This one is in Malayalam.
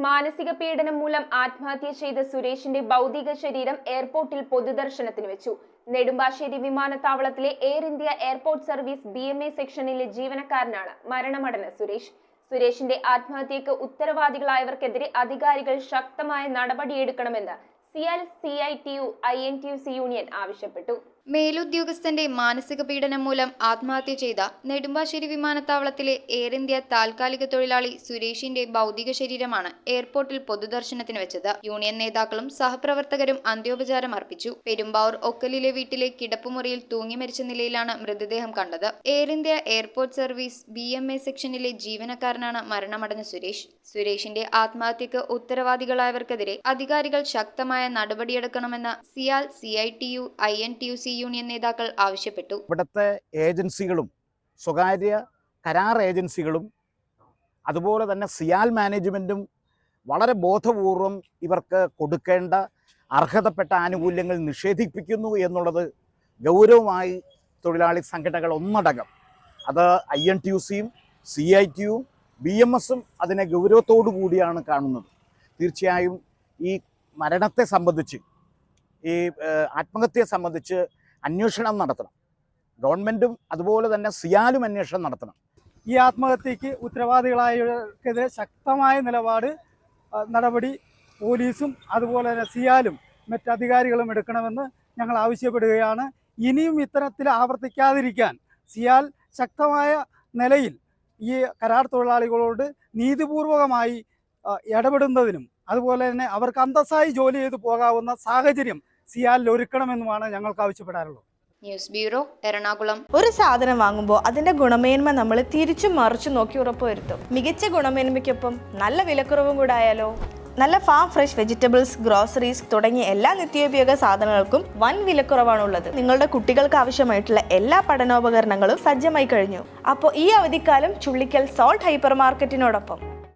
മാനസിക പീഡനം മൂലം ആത്മഹത്യ ചെയ്ത സുരേഷിന്റെ ഭൗതിക ശരീരം എയർപോർട്ടിൽ പൊതുദർശനത്തിന് വെച്ചു. നെടുമ്പാശ്ശേരി വിമാനത്താവളത്തിലെ air India airport service BMA സെക്ഷനിലെ ജീവനക്കാരനാണ് മരണമടഞ്ഞ സുരേഷ്. സുരേഷിന്റെ ആത്മഹത്യക്ക് ഉത്തരവാദികളായവർക്കെതിരെ അധികാരികൾ ശക്തമായ നടപടിയെടുക്കണമെന്ന് സിയാൽ CITU INTUC യൂണിയൻ ആവശ്യപ്പെട്ടു. മേലുദ്യോഗസ്ഥന്റെ മാനസിക പീഡനം മൂലം ആത്മഹത്യ ചെയ്ത നെടുമ്പാശ്ശേരി വിമാനത്താവളത്തിലെ എയർ ഇന്ത്യ താൽക്കാലിക തൊഴിലാളി സുരേഷിന്റെ ഭൗതിക ശരീരമാണ് എയർപോർട്ടിൽ പൊതുദർശനത്തിന് വെച്ചത്. യൂണിയൻ നേതാക്കളും സഹപ്രവർത്തകരും അന്ത്യോപചാരം അർപ്പിച്ചു. പെരുമ്പാവൂർ ഒക്കലിലെ വീട്ടിലെ കിടപ്പുമുറിയിൽ തൂങ്ങി മരിച്ച നിലയിലാണ് മൃതദേഹം കണ്ടത്. Air India airport service BMA സെക്ഷനിലെ ജീവനക്കാരനാണ് മരണമടഞ്ഞ സുരേഷ്. സുരേഷിന്റെ ആത്മഹത്യക്ക് ഉത്തരവാദികളായവർക്കെതിരെ അധികാരികൾ ശക്തമായ നടപടിയെടുക്കണമെന്ന് സിയാൽ CITU INTUC യൂണിയൻ നേതാക്കൾ ആവശ്യപ്പെട്ടു. ഇവിടുത്തെ ഏജൻസികളും സ്വകാര്യ കരാർ ഏജൻസികളും അതുപോലെ തന്നെ സിയാൽ മാനേജ്മെൻറ്റും വളരെ ബോധപൂർവം ഇവർക്ക് കൊടുക്കേണ്ട അർഹതപ്പെട്ട ആനുകൂല്യങ്ങൾ നിഷേധിപ്പിക്കുന്നു എന്നുള്ളത് ഗൗരവമായി തൊഴിലാളി സംഘടനകൾ ഒന്നടങ്കം, അത് INTUCയും CITUവും BMSും അതിനെ ഗൗരവത്തോടു കൂടിയാണ് കാണുന്നത്. തീർച്ചയായും ഈ മരണത്തെ സംബന്ധിച്ച്, ഈ ആത്മഹത്യയെ സംബന്ധിച്ച് അന്വേഷണം നടത്തണം. ഗവൺമെൻറ്റും അതുപോലെ തന്നെ സിയാലും അന്വേഷണം നടത്തണം. ഈ ആത്മഹത്യക്ക് ഉത്തരവാദികളായവർക്കെതിരെ ശക്തമായ നടപടി പോലീസും അതുപോലെ തന്നെ സിയാലും മറ്റധികാരികളും എടുക്കണമെന്ന് ഞങ്ങൾ ആവശ്യപ്പെടുകയാണ്. ഇനിയും ഇത്തരത്തിൽ ആവർത്തിക്കാതിരിക്കാൻ സിയാൽ ശക്തമായ നിലയിൽ ഈ കരാർ തൊഴിലാളികളോട് നീതിപൂർവകമായി ഇടപെടുന്നതിനും അതുപോലെ തന്നെ അവർക്ക് അന്തസ്സായി ജോലി ചെയ്തു പോകാവുന്ന സാഹചര്യം സിയാലിൽ ഒരുക്കണമെന്നുമാണ് ഞങ്ങൾക്ക് ആവശ്യപ്പെടാറുള്ളത്. News bureau, Ernakulam. ഒരു സാധനം വാങ്ങുമ്പോൾ അതിന്റെ ഗുണമേന്മ നമ്മൾ തിരിച്ചും മറിച്ചും നോക്കി ഉറപ്പുവരുത്തും. മികച്ച ഗുണമേന്മയ്ക്കൊപ്പം നല്ല വിലക്കുറവും കൂടെ ആയാലോ? നല്ല ഫാം ഫ്രഷ് വെജിറ്റബിൾസ്, ഗ്രോസറീസ് തുടങ്ങിയ എല്ലാ നിത്യോപയോഗ സാധനങ്ങൾക്കും വൻ വിലക്കുറവാണുള്ളത്. നിങ്ങളുടെ കുട്ടികൾക്ക് ആവശ്യമായിട്ടുള്ള എല്ലാ പഠനോപകരണങ്ങളും സജ്ജമായി കഴിഞ്ഞു. അപ്പോൾ ഈ അവധിക്കാലം ചുള്ളിക്കൽ സോൾട്ട് ഹൈപ്പർ മാർക്കറ്റിനോടൊപ്പം